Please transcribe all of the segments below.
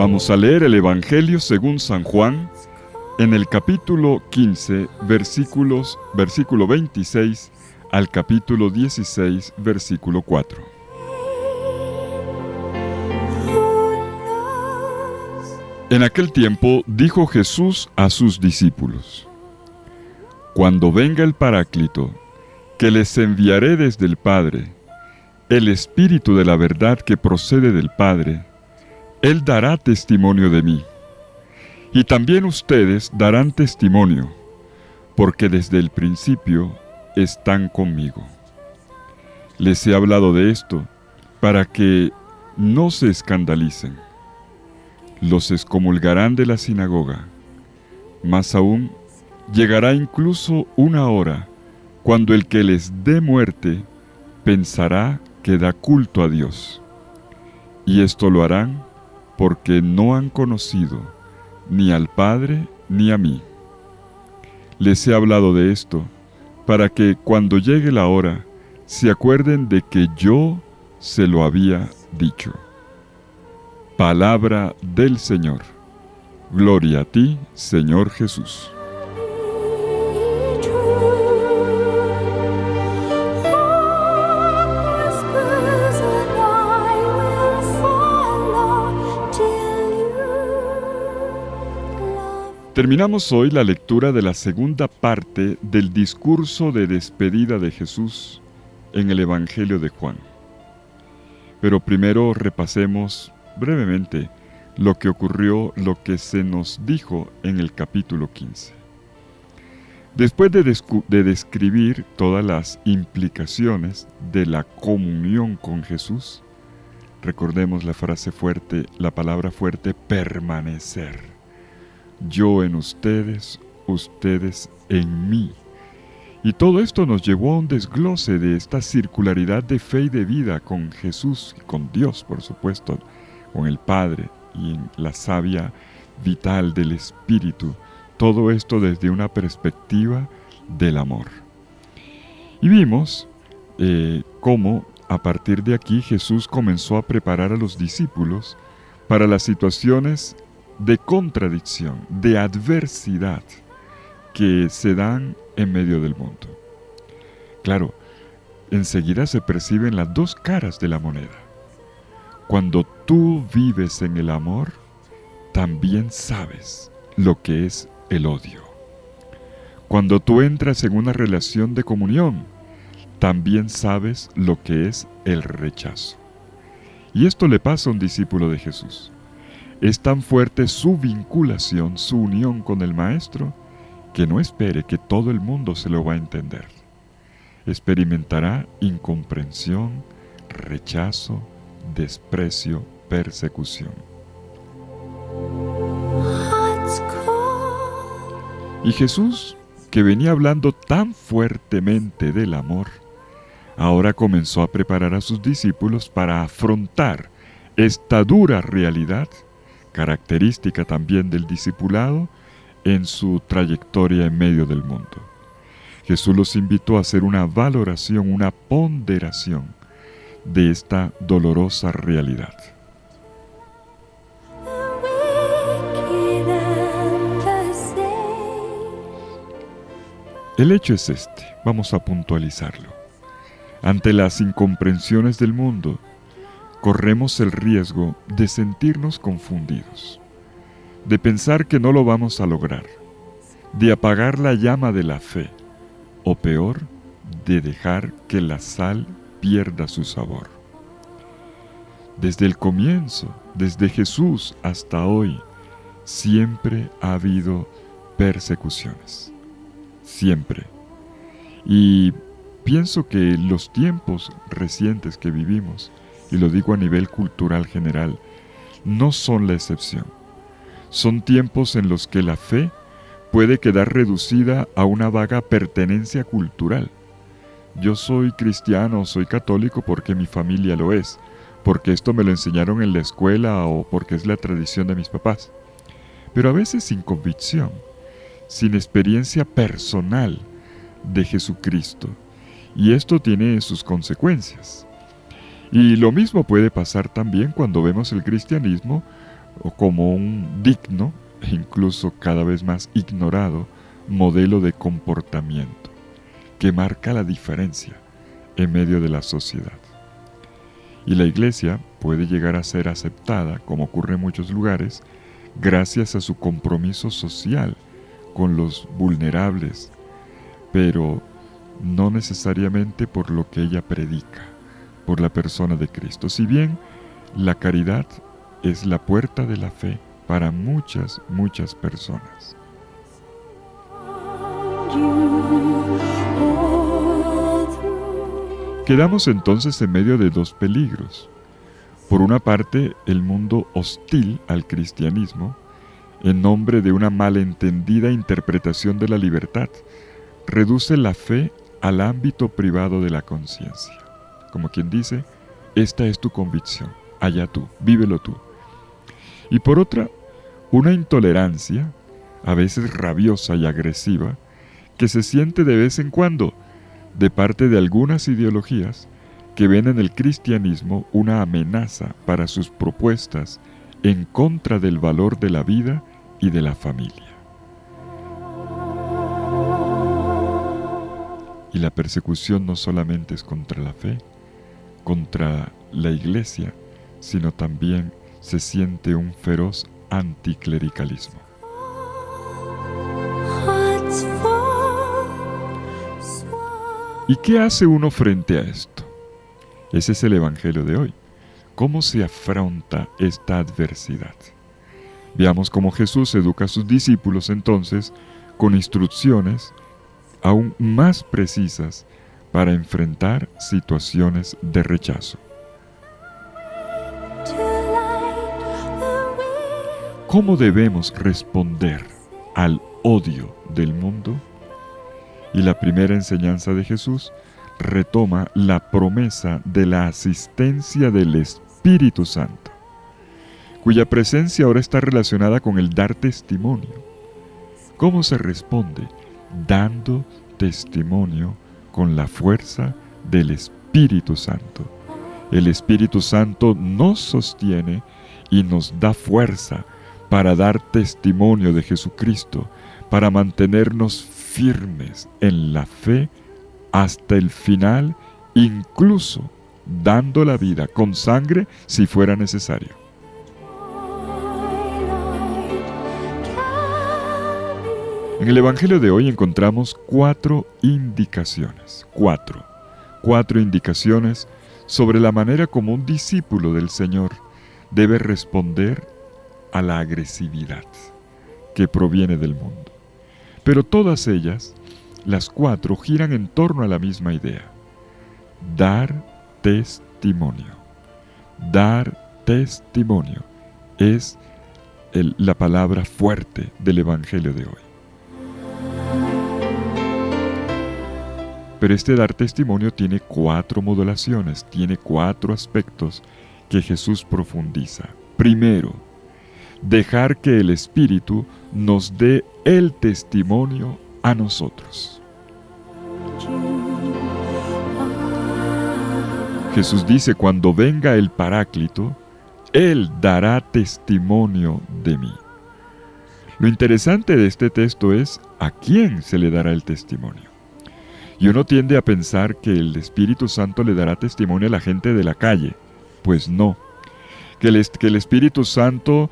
Vamos a leer el Evangelio según San Juan, en el capítulo 15, versículo 26 al capítulo 16, versículo 4. En aquel tiempo dijo Jesús a sus discípulos: Cuando venga el Paráclito, que les enviaré desde el Padre, el Espíritu de la verdad que procede del Padre, Él dará testimonio de mí. Y también ustedes darán testimonio, porque desde el principio están conmigo. Les he hablado de esto para que no se escandalicen. Los excomulgarán de la sinagoga. Más aún, llegará incluso una hora cuando el que les dé muerte pensará que da culto a Dios. Y esto lo harán porque no han conocido ni al Padre ni a mí. Les he hablado de esto para que cuando llegue la hora se acuerden de que yo se lo había dicho. Palabra del Señor. Gloria a ti, Señor Jesús. Terminamos hoy la lectura de la segunda parte del discurso de despedida de Jesús en el Evangelio de Juan. Pero primero repasemos brevemente lo que ocurrió, lo que se nos dijo en el capítulo 15. Después de describir todas las implicaciones de la comunión con Jesús, recordemos la frase fuerte, la palabra fuerte, permanecer. Yo en ustedes, ustedes en mí. Y todo esto nos llevó a un desglose de esta circularidad de fe y de vida con Jesús, con Dios, por supuesto, con el Padre y en la savia vital del Espíritu. Todo esto desde una perspectiva del amor. Y vimos cómo a partir de aquí Jesús comenzó a preparar a los discípulos para las situaciones de contradicción, de adversidad que se dan en medio del mundo. Claro, enseguida se perciben las dos caras de la moneda. Cuando tú vives en el amor, también sabes lo que es el odio. Cuando tú entras en una relación de comunión, también sabes lo que es el rechazo. Y esto le pasa a un discípulo de Jesús. Es tan fuerte su vinculación, su unión con el Maestro, que no espere que todo el mundo se lo va a entender. Experimentará incomprensión, rechazo, desprecio, persecución. Y Jesús, que venía hablando tan fuertemente del amor, ahora comenzó a preparar a sus discípulos para afrontar esta dura realidad, característica también del discipulado, en su trayectoria en medio del mundo. Jesús los invitó a hacer una valoración, una ponderación de esta dolorosa realidad. El hecho es este, vamos a puntualizarlo. Ante las incomprensiones del mundo, corremos el riesgo de sentirnos confundidos, de pensar que no lo vamos a lograr, de apagar la llama de la fe, o peor, de dejar que la sal pierda su sabor. Desde el comienzo, desde Jesús hasta hoy, siempre ha habido persecuciones. Siempre. Y pienso que los tiempos recientes que vivimos, y lo digo a nivel cultural general, no son la excepción. Son tiempos en los que la fe puede quedar reducida a una vaga pertenencia cultural. Yo soy cristiano, soy católico porque mi familia lo es, porque esto me lo enseñaron en la escuela o porque es la tradición de mis papás. Pero a veces sin convicción, sin experiencia personal de Jesucristo. Y esto tiene sus consecuencias. Y lo mismo puede pasar también cuando vemos el cristianismo o como un digno e incluso cada vez más ignorado modelo de comportamiento que marca la diferencia en medio de la sociedad. Y la Iglesia puede llegar a ser aceptada, como ocurre en muchos lugares, gracias a su compromiso social con los vulnerables, pero no necesariamente por lo que ella predica, por la persona de Cristo. Si bien la caridad es la puerta de la fe para muchas, muchas personas. Quedamos entonces en medio de dos peligros. Por una parte, el mundo hostil al cristianismo, en nombre de una malentendida interpretación de la libertad, reduce la fe al ámbito privado de la conciencia. Como quien dice, esta es tu convicción, allá tú, vívelo tú. Y por otra, una intolerancia, a veces rabiosa y agresiva, que se siente de vez en cuando de parte de algunas ideologías que ven en el cristianismo una amenaza para sus propuestas en contra del valor de la vida y de la familia. Y la persecución no solamente es contra la fe, contra la Iglesia, sino también se siente un feroz anticlericalismo. ¿Y qué hace uno frente a esto? Ese es el Evangelio de hoy. ¿Cómo se afronta esta adversidad? Veamos cómo Jesús educa a sus discípulos entonces con instrucciones aún más precisas para enfrentar situaciones de rechazo. ¿Cómo debemos responder al odio del mundo? Y la primera enseñanza de Jesús retoma la promesa de la asistencia del Espíritu Santo, cuya presencia ahora está relacionada con el dar testimonio. ¿Cómo se responde? Dando testimonio con la fuerza del Espíritu Santo. El Espíritu Santo nos sostiene y nos da fuerza para dar testimonio de Jesucristo, para mantenernos firmes en la fe hasta el final, incluso dando la vida con sangre si fuera necesario. En el Evangelio de hoy encontramos cuatro indicaciones sobre la manera como un discípulo del Señor debe responder a la agresividad que proviene del mundo. Pero todas ellas, las cuatro, giran en torno a la misma idea: dar testimonio. Dar testimonio es la palabra fuerte del Evangelio de hoy. Pero este dar testimonio tiene cuatro modulaciones, tiene cuatro aspectos que Jesús profundiza. Primero, dejar que el Espíritu nos dé el testimonio a nosotros. Jesús dice: cuando venga el Paráclito, Él dará testimonio de mí. Lo interesante de este texto es a quién se le dará el testimonio. Y uno tiende a pensar que el Espíritu Santo le dará testimonio a la gente de la calle. Pues no. Que el Espíritu Santo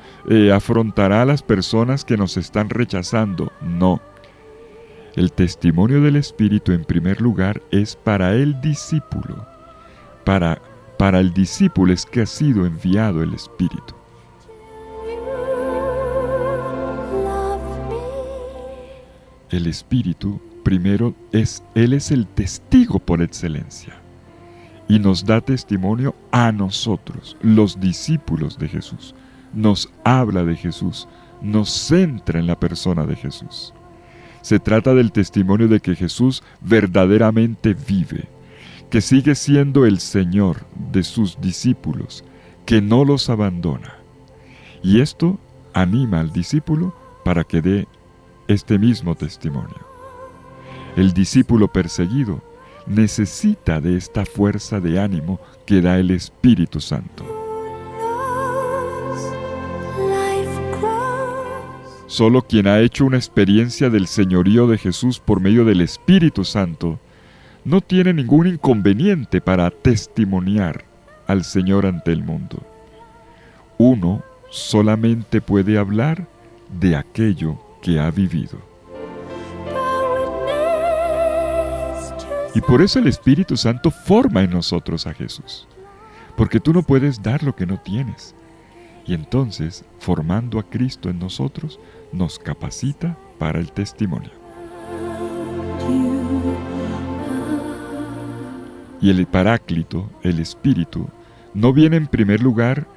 afrontará a las personas que nos están rechazando. No. El testimonio del Espíritu, en primer lugar, es para el discípulo. Para el discípulo es que ha sido enviado el Espíritu. El Espíritu, primero, Él es el testigo por excelencia. Y nos da testimonio a nosotros, los discípulos de Jesús. Nos habla de Jesús, nos centra en la persona de Jesús. Se trata del testimonio de que Jesús verdaderamente vive, que sigue siendo el Señor de sus discípulos, que no los abandona. Y esto anima al discípulo para que dé este mismo testimonio. El discípulo perseguido necesita de esta fuerza de ánimo que da el Espíritu Santo. Solo quien ha hecho una experiencia del señorío de Jesús por medio del Espíritu Santo no tiene ningún inconveniente para testimoniar al Señor ante el mundo. Uno solamente puede hablar de aquello que ha vivido. Y por eso el Espíritu Santo forma en nosotros a Jesús. Porque tú no puedes dar lo que no tienes. Y entonces, formando a Cristo en nosotros, nos capacita para el testimonio. Y el Paráclito, el Espíritu, no viene en primer lugar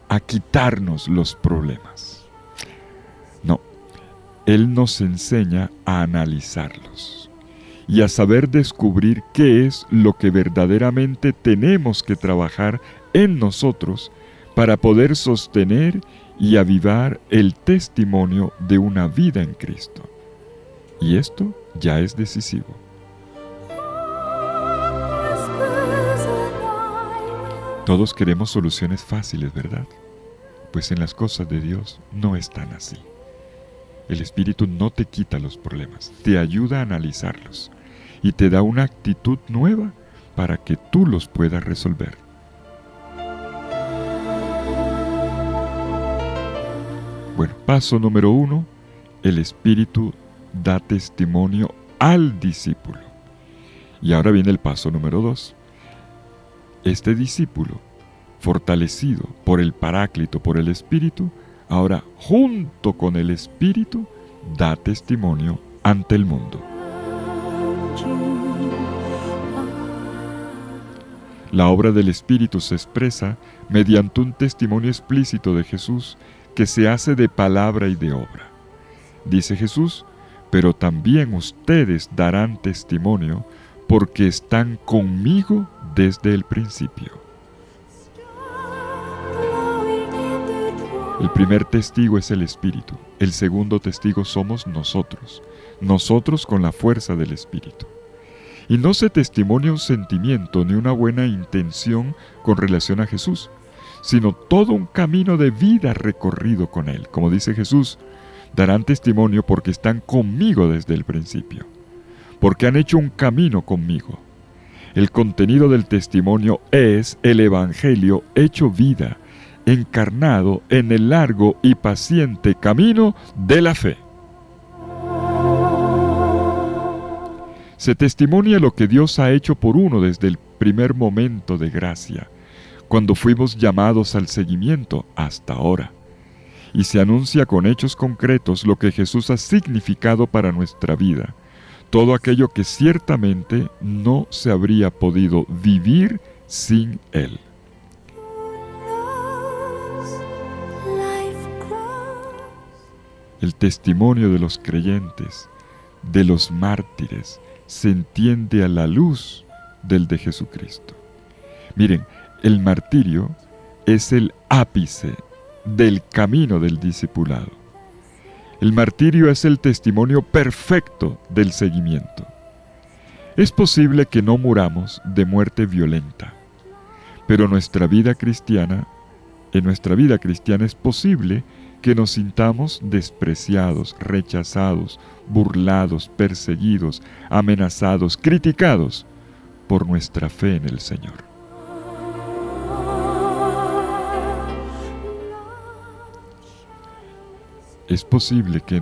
a quitarnos los problemas. No, Él nos enseña a analizarlos y a saber descubrir qué es lo que verdaderamente tenemos que trabajar en nosotros para poder sostener y avivar el testimonio de una vida en Cristo. Y esto ya es decisivo. Todos queremos soluciones fáciles, ¿verdad? Pues en las cosas de Dios no es tan así. El Espíritu no te quita los problemas, te ayuda a analizarlos y te da una actitud nueva para que tú los puedas resolver. Bueno, paso número 1, el Espíritu da testimonio al discípulo. Y ahora viene el paso número 2. Este discípulo, fortalecido por el Paráclito, por el Espíritu, ahora junto con el Espíritu, da testimonio ante el mundo. La obra del Espíritu se expresa mediante un testimonio explícito de Jesús que se hace de palabra y de obra. Dice Jesús, pero también ustedes darán testimonio porque están conmigo desde el principio. El primer testigo es el Espíritu, el segundo testigo somos nosotros con la fuerza del Espíritu. Y no se testimonia un sentimiento ni una buena intención con relación a Jesús, sino todo un camino de vida recorrido con Él. Como dice Jesús, darán testimonio porque están conmigo desde el principio, porque han hecho un camino conmigo. El contenido del testimonio es el Evangelio hecho vida, encarnado en el largo y paciente camino de la fe. Se testimonia lo que Dios ha hecho por uno desde el primer momento de gracia, cuando fuimos llamados al seguimiento hasta ahora. Y se anuncia con hechos concretos lo que Jesús ha significado para nuestra vida, todo aquello que ciertamente no se habría podido vivir sin Él. El testimonio de los creyentes, de los mártires, se entiende a la luz del de Jesucristo. Miren, el martirio es el ápice del camino del discipulado. El martirio es el testimonio perfecto del seguimiento. Es posible que no muramos de muerte violenta, pero en nuestra vida cristiana es posible que nos sintamos despreciados, rechazados, burlados, perseguidos, amenazados, criticados por nuestra fe en el Señor. Es posible que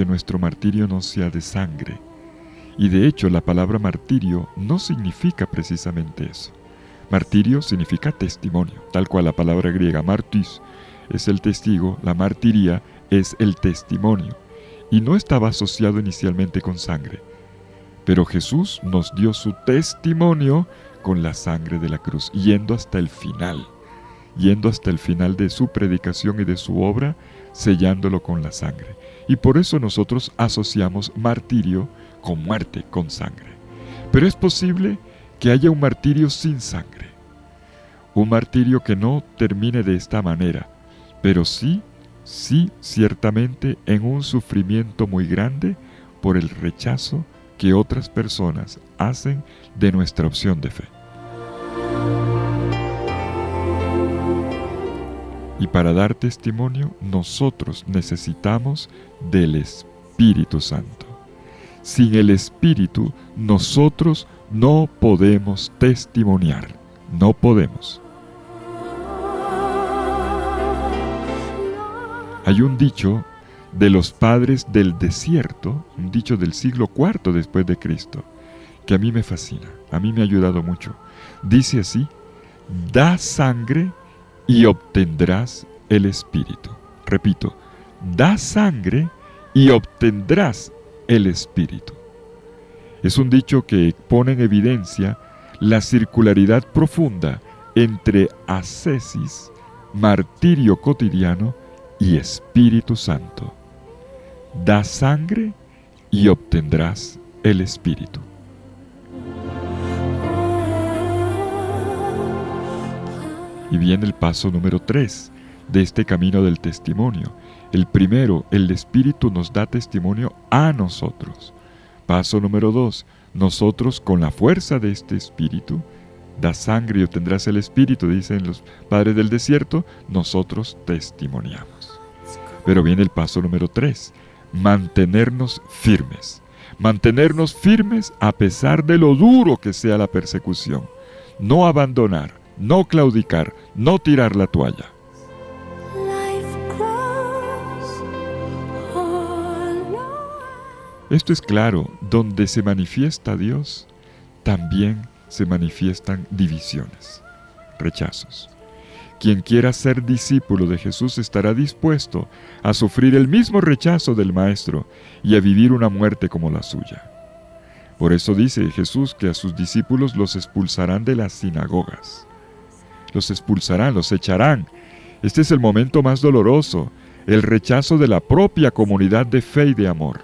nuestro martirio no sea de sangre, y de hecho la palabra martirio no significa precisamente eso. Martirio significa testimonio, tal cual la palabra griega martis es el testigo, la martiría es el testimonio, y no estaba asociado inicialmente con sangre. Pero Jesús nos dio su testimonio con la sangre de la cruz, yendo hasta el final de su predicación y de su obra, sellándolo con la sangre. Y por eso nosotros asociamos martirio con muerte, con sangre. Pero es posible que haya un martirio sin sangre, un martirio que no termine de esta manera, pero sí, ciertamente en un sufrimiento muy grande por el rechazo que otras personas hacen de nuestra opción de fe. Y para dar testimonio, nosotros necesitamos del Espíritu Santo. Sin el Espíritu, nosotros no podemos testimoniar. No podemos. Hay un dicho de los padres del desierto, un dicho del siglo IV después de Cristo, que a mí me fascina, a mí me ha ayudado mucho. Dice así: da sangre y obtendrás el Espíritu. Repito, da sangre y obtendrás el Espíritu. Es un dicho que pone en evidencia la circularidad profunda entre ascesis, martirio cotidiano y Espíritu Santo. Da sangre y obtendrás el Espíritu. Y viene el paso número 3 de este camino del testimonio. El primero, el Espíritu nos da testimonio a nosotros. Paso número 2, nosotros con la fuerza de este Espíritu, da sangre y obtendrás el Espíritu, dicen los padres del desierto, nosotros testimoniamos. Pero viene el paso número 3, mantenernos firmes. Mantenernos firmes a pesar de lo duro que sea la persecución. No abandonar, no claudicar, no tirar la toalla. Esto es claro, donde se manifiesta Dios, también se manifiestan divisiones, rechazos. Quien quiera ser discípulo de Jesús estará dispuesto a sufrir el mismo rechazo del Maestro y a vivir una muerte como la suya. Por eso dice Jesús que a sus discípulos los expulsarán de las sinagogas. Los expulsarán, los echarán. Este es el momento más doloroso, el rechazo de la propia comunidad de fe y de amor.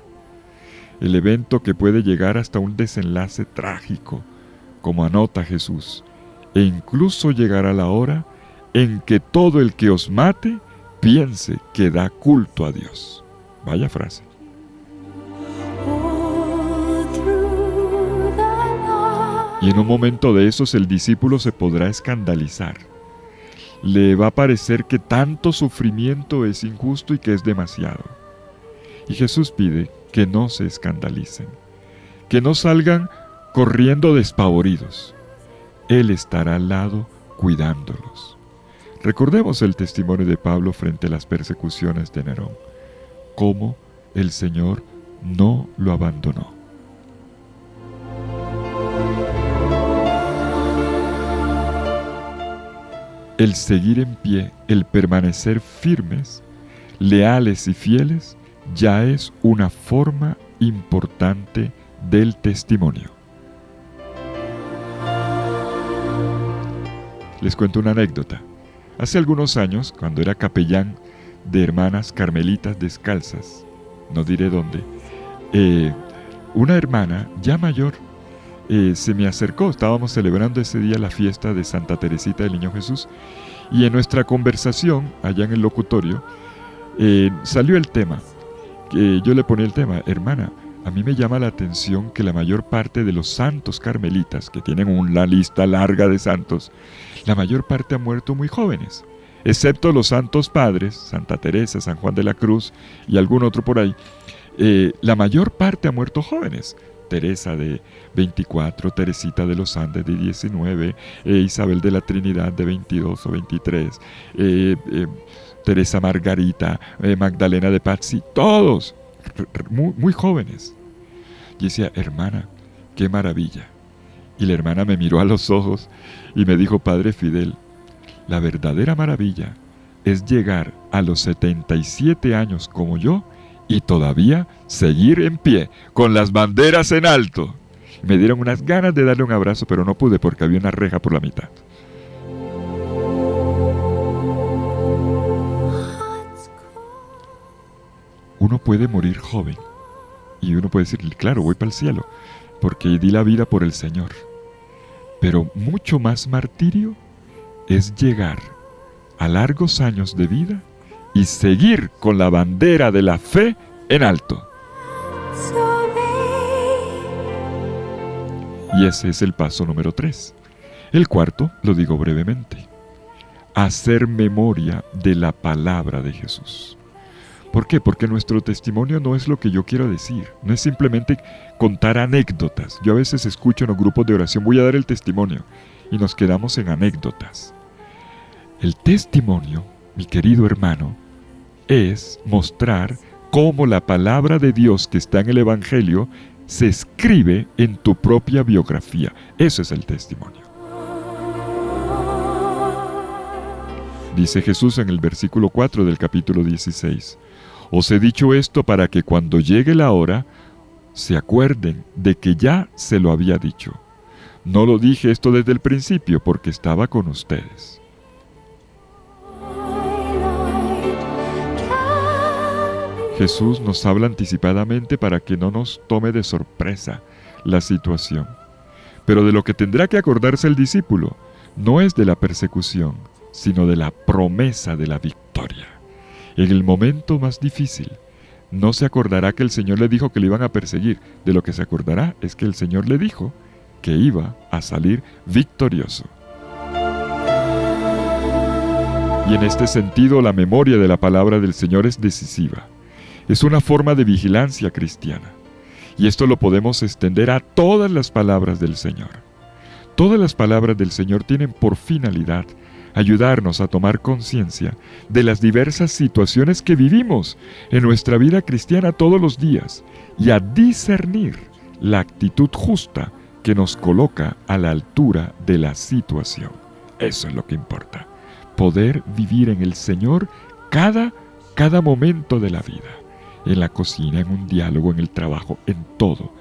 El evento que puede llegar hasta un desenlace trágico, como anota Jesús, e incluso llegará la hora en que todo el que os mate piense que da culto a Dios. Vaya frase. Y en un momento de esos el discípulo se podrá escandalizar. Le va a parecer que tanto sufrimiento es injusto y que es demasiado. Y Jesús pide que no se escandalicen, que no salgan corriendo despavoridos. Él estará al lado cuidándolos. Recordemos el testimonio de Pablo frente a las persecuciones de Nerón, cómo el Señor no lo abandonó. El seguir en pie, el permanecer firmes, leales y fieles, ya es una forma importante del testimonio. Les cuento una anécdota. Hace algunos años, cuando era capellán de hermanas carmelitas descalzas, no diré dónde, una hermana ya mayor se me acercó. Estábamos celebrando ese día la fiesta de Santa Teresita del Niño Jesús, y en nuestra conversación, allá en el locutorio, salió el tema. Yo le ponía el tema: hermana, a mí me llama la atención que la mayor parte de los santos carmelitas, que tienen una lista larga de santos, la mayor parte han muerto muy jóvenes, excepto los santos padres, Santa Teresa, San Juan de la Cruz y algún otro por ahí. La mayor parte ha muerto jóvenes. Teresa de 24, Teresita de los Andes de 19, Isabel de la Trinidad de 22 o 23, Teresa Margarita, Magdalena de Pazzi, todos muy jóvenes. Y decía: hermana, qué maravilla. Y la hermana me miró a los ojos y me dijo: Padre Fidel, la verdadera maravilla es llegar a los 77 años como yo y todavía seguir en pie, con las banderas en alto. Me dieron unas ganas de darle un abrazo, pero no pude porque había una reja por la mitad. Uno puede morir joven y uno puede decir: claro, voy para el cielo porque di la vida por el Señor. Pero mucho más martirio es llegar a largos años de vida y seguir con la bandera de la fe en alto. Y ese es el paso número 3. El cuarto lo digo brevemente. hacer memoria de la palabra de Jesús. ¿Por qué? Porque nuestro testimonio no es lo que yo quiero decir, no es simplemente contar anécdotas. Yo a veces escucho en los grupos de oración, voy a dar el testimonio, y nos quedamos en anécdotas. El testimonio, mi querido hermano, es mostrar cómo la palabra de Dios que está en el Evangelio se escribe en tu propia biografía. Eso es el testimonio. Dice Jesús en el versículo 4 del capítulo 16, os he dicho esto para que cuando llegue la hora, se acuerden de que ya se lo había dicho. No lo dije esto desde el principio porque estaba con ustedes. Jesús nos habla anticipadamente para que no nos tome de sorpresa la situación. Pero de lo que tendrá que acordarse el discípulo no es de la persecución, sino de la promesa de la victoria. En el momento más difícil, no se acordará que el Señor le dijo que le iban a perseguir. De lo que se acordará es que el Señor le dijo que iba a salir victorioso. Y en este sentido, la memoria de la palabra del Señor es decisiva. Es una forma de vigilancia cristiana. Y esto lo podemos extender a todas las palabras del Señor. Todas las palabras del Señor tienen por finalidad ayudarnos a tomar conciencia de las diversas situaciones que vivimos en nuestra vida cristiana todos los días y a discernir la actitud justa que nos coloca a la altura de la situación. Eso es lo que importa. Poder vivir en el Señor cada momento de la vida. En la cocina, en un diálogo, en el trabajo, en todo.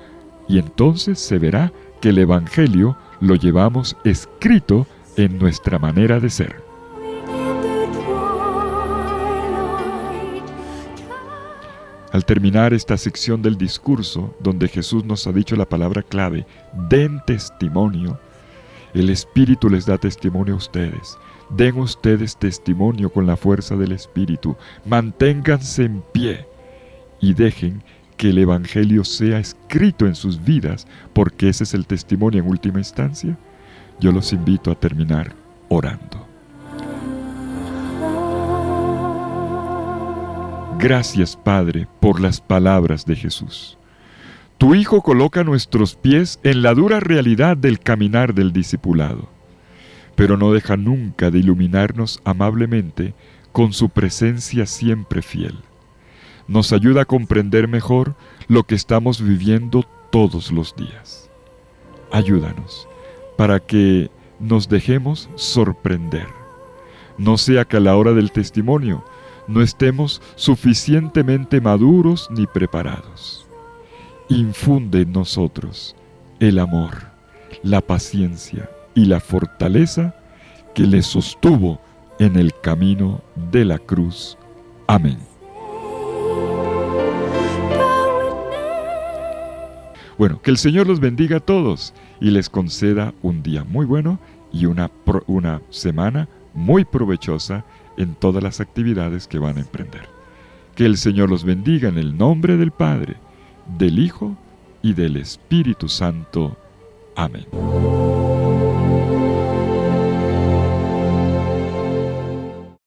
Y entonces se verá que el Evangelio lo llevamos escrito en nuestra manera de ser. Al terminar esta sección del discurso, donde Jesús nos ha dicho la palabra clave, den testimonio, el Espíritu les da testimonio a ustedes. Den ustedes testimonio con la fuerza del Espíritu. Manténganse en pie y dejen que el Evangelio sea escrito en sus vidas, porque ese es el testimonio en última instancia. Yo los invito a terminar orando. Gracias, Padre, por las palabras de Jesús. Tu Hijo coloca nuestros pies en la dura realidad del caminar del discipulado, pero no deja nunca de iluminarnos amablemente con su presencia siempre fiel. Nos ayuda a comprender mejor lo que estamos viviendo todos los días. Ayúdanos para que nos dejemos sorprender. No sea que a la hora del testimonio no estemos suficientemente maduros ni preparados. Infunde en nosotros el amor, la paciencia y la fortaleza que le sostuvo en el camino de la cruz. Amén. Bueno, que el Señor los bendiga a todos y les conceda un día muy bueno y una semana muy provechosa en todas las actividades que van a emprender. Que el Señor los bendiga en el nombre del Padre, del Hijo y del Espíritu Santo. Amén.